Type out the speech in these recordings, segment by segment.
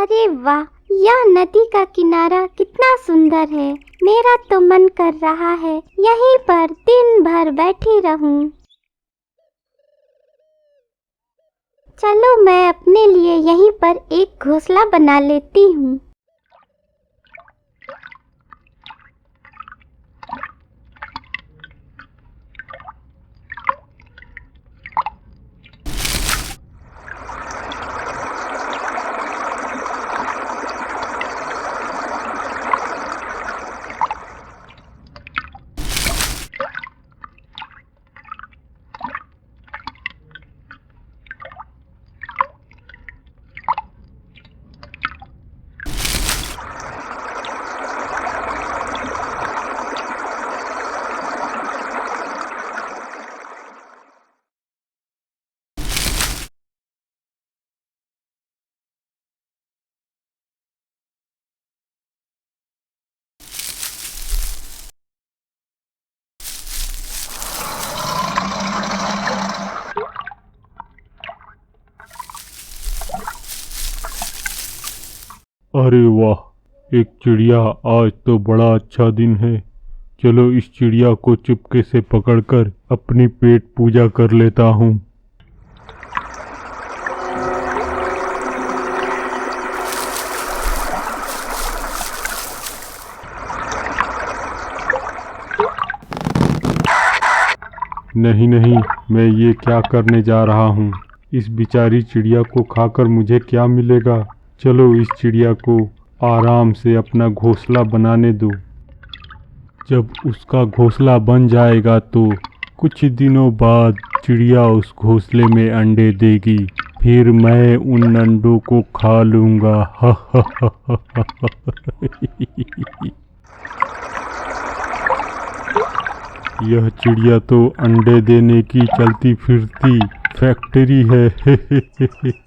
अरे वाह, यह नदी का किनारा कितना सुंदर है। मेरा तो मन कर रहा है यहीं पर दिन भर बैठी रहूं। चलो मैं अपने लिए यहीं पर एक घोंसला बना लेती हूँ। अरे वाह, एक चिड़िया। आज तो बड़ा अच्छा दिन है। चलो इस चिड़िया को चुपके से पकड़कर अपनी पेट पूजा कर लेता हूँ। नहीं नहीं, मैं ये क्या करने जा रहा हूँ। इस बेचारी चिड़िया को खाकर मुझे क्या मिलेगा। चलो इस चिड़िया को आराम से अपना घोंसला बनाने दो। जब उसका घोंसला बन जाएगा तो कुछ दिनों बाद चिड़िया उस घोंसले में अंडे देगी। फिर मैं उन अंडों को खा लूँगा। यह चिड़िया तो अंडे देने की चलती फिरती फैक्ट्री है।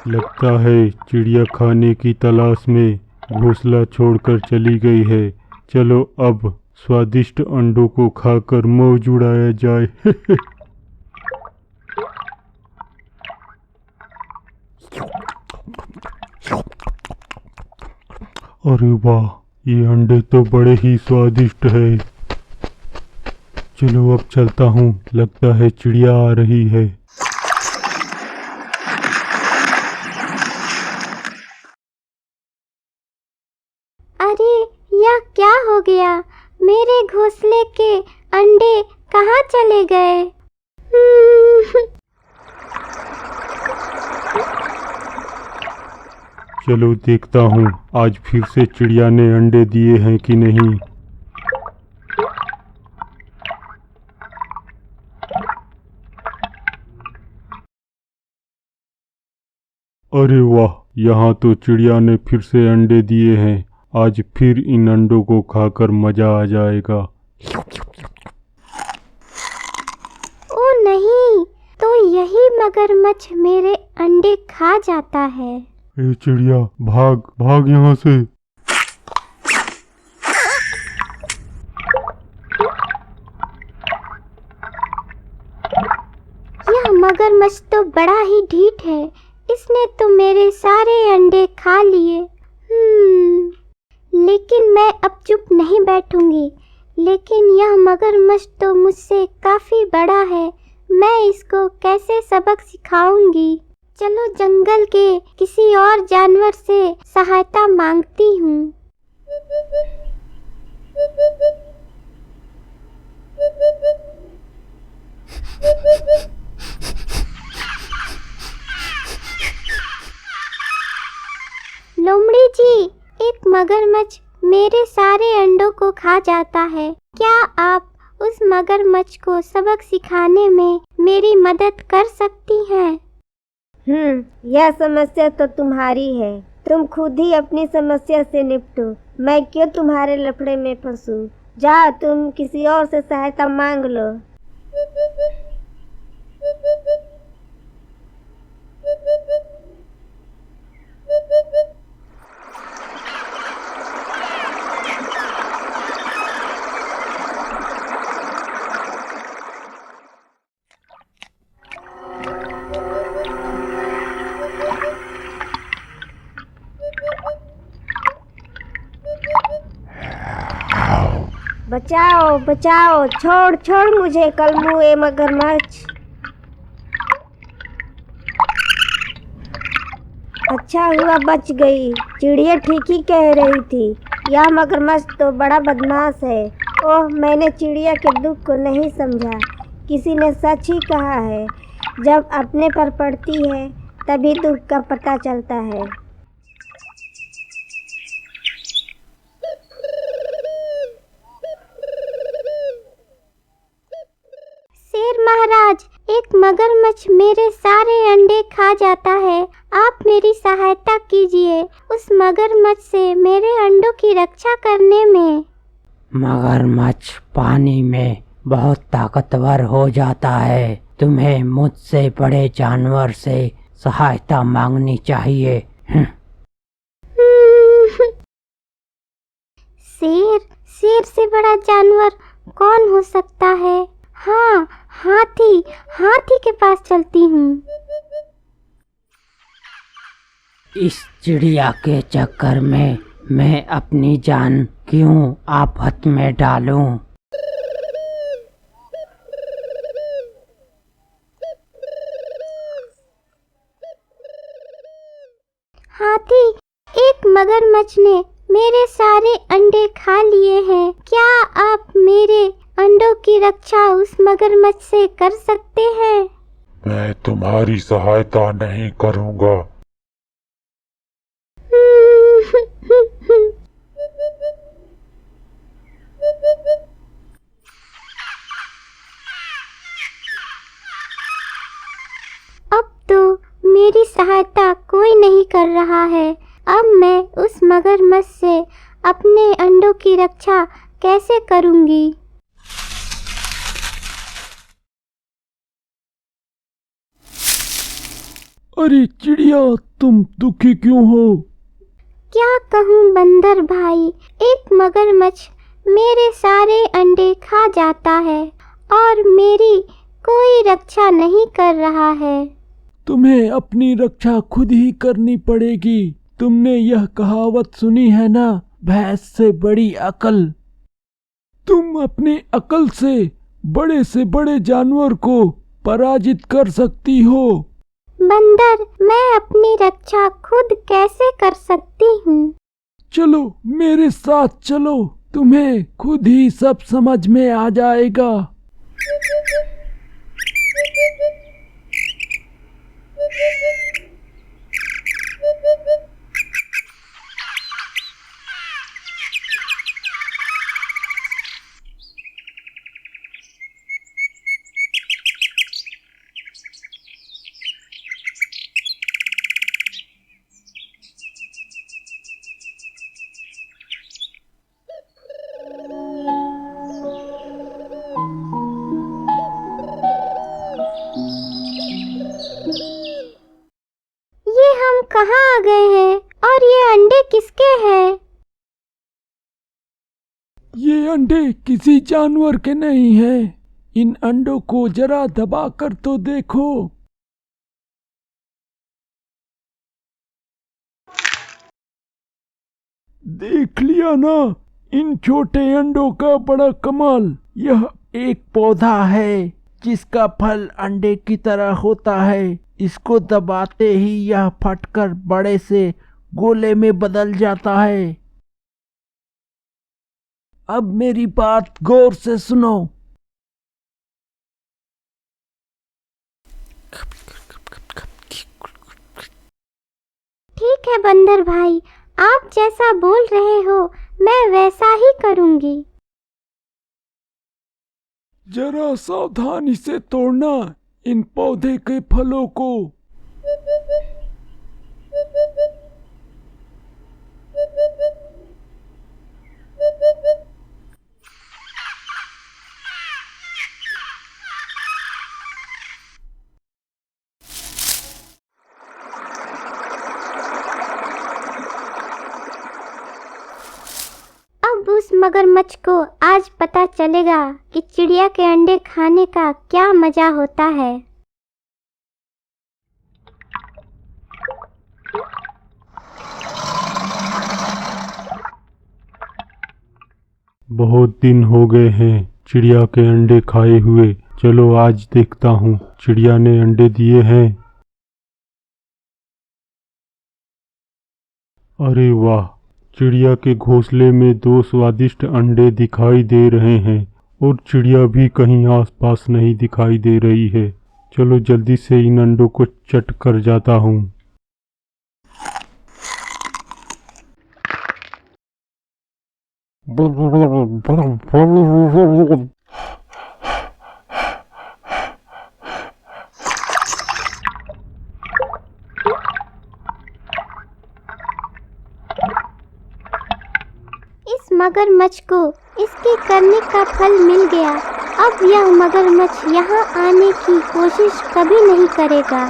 लगता है चिड़िया खाने की तलाश में घोंसला छोड़कर चली गई है। चलो अब स्वादिष्ट अंडों को खाकर मौज उड़ाया जाए। अरे वाह, ये अंडे तो बड़े ही स्वादिष्ट है। चलो अब चलता हूँ, लगता है चिड़िया आ रही है। अरे यह क्या हो गया? मेरे घोंसले के अंडे कहाँ चले गए? चलो देखता हूँ आज फिर से चिड़िया ने अंडे दिए हैं कि नहीं। अरे वाह, यहाँ तो चिड़िया ने फिर से अंडे दिए हैं। आज फिर इन अंडों को खाकर मजा आ जाएगा। ओ नहीं, तो यही मगरमच्छ मेरे अंडे खा जाता है। ए चिड़िया, भाग भाग यहाँ से। यह मगरमच्छ तो बड़ा ही ढीठ है। इसने तो मेरे सारे अंडे खा लिए। लेकिन मैं अब चुप नहीं बैठूंगी। लेकिन यह मगरमच्छ तो मुझसे काफी बड़ा है। मैं इसको कैसे सबक सिखाऊंगी? चलो जंगल के किसी और जानवर से सहायता मांगती हूँ। लोमड़ी जी, एक मगरमच्छ मेरे सारे अंडों को खा जाता है। क्या आप उस मगरमच्छ को सबक सिखाने में मेरी मदद कर सकती हैं? यह समस्या तो तुम्हारी है। तुम खुद ही अपनी समस्या से निपटो। मैं क्यों तुम्हारे लफड़े में फंसूं? जाओ, तुम किसी और से सहायता मांग लो। बचाओ बचाओ, छोड़ छोड़ मुझे कलमुए मगरमच्छ। अच्छा हुआ बच गई, चिड़िया ठीक ही कह रही थी, यह मगरमच्छ तो बड़ा बदमाश है। ओह, मैंने चिड़िया के दुख को नहीं समझा। किसी ने सच ही कहा है, जब अपने पर पड़ती है तभी दुख का पता चलता है। शेर महाराज, एक मगरमच्छ मेरे सारे अंडे खा जाता है। आप मेरी सहायता कीजिए उस मगरमच्छ से मेरे अंडों की रक्षा करने में। मगरमच्छ पानी में बहुत ताकतवर हो जाता है। तुम्हें मुझसे बड़े जानवर से सहायता मांगनी चाहिए। शेर शेर से बड़ा जानवर कौन हो सकता है? हाँ, हाथी हाथी के पास चलती हूँ। इस चिड़िया के चक्कर में मैं अपनी जान क्यों आफत में डालूं? हाथी, एक मगरमच्छ ने मेरे सारे अंडे खा लिए हैं। क्या आप मेरे अंडों की रक्षा उस मगरमच्छ से कर सकते हैं? मैं तुम्हारी सहायता नहीं करूंगा। अब तो मेरी सहायता कोई नहीं कर रहा है। अब मैं उस मगरमच्छ से अपने अंडों की रक्षा कैसे करूंगी? अरे चिड़िया, तुम दुखी क्यों हो? क्या कहूँ बंदर भाई, एक मगरमच्छ मेरे सारे अंडे खा जाता है और मेरी कोई रक्षा नहीं कर रहा है। तुम्हें अपनी रक्षा खुद ही करनी पड़ेगी। तुमने यह कहावत सुनी है ना, भैंस से बड़ी अकल। तुम अपनी अकल से बड़े जानवर को पराजित कर सकती हो। बंदर, मैं अपनी रक्षा खुद कैसे कर सकती हूँ? चलो मेरे साथ चलो, तुम्हें खुद ही सब समझ में आ जाएगा। ये हम कहाँ आ गए हैं और ये अंडे किसके हैं? ये अंडे किसी जानवर के नहीं हैं। इन अंडों को जरा दबा कर तो देखो। देख लिया ना इन छोटे अंडों का बड़ा कमाल। यह एक पौधा है जिसका फल अंडे की तरह होता है। इसको दबाते ही यह फटकर बड़े से गोले में बदल जाता है। अब मेरी बात गौर से सुनो। ठीक है बंदर भाई, आप जैसा बोल रहे हो मैं वैसा ही करूँगी। जरा सावधानी से तोड़ना इन पौधे के फलों को। अब उस मगरमच्छ को आज पता चलेगा कि चिड़िया के अंडे खाने का क्या मजा होता है। बहुत दिन हो गए हैं चिड़िया के अंडे खाए हुए। चलो आज देखता हूँ चिड़िया ने अंडे दिए हैं। अरे वाह, चिड़िया के घोंसले में 2 स्वादिष्ट अंडे दिखाई दे रहे हैं और चिड़िया भी कहीं आसपास नहीं दिखाई दे रही है। चलो जल्दी से इन अंडों को चट कर जाता हूँ। इस मगरमच्छ को इसके करने का फल मिल गया। अब यह मगरमच्छ यहाँ आने की कोशिश कभी नहीं करेगा।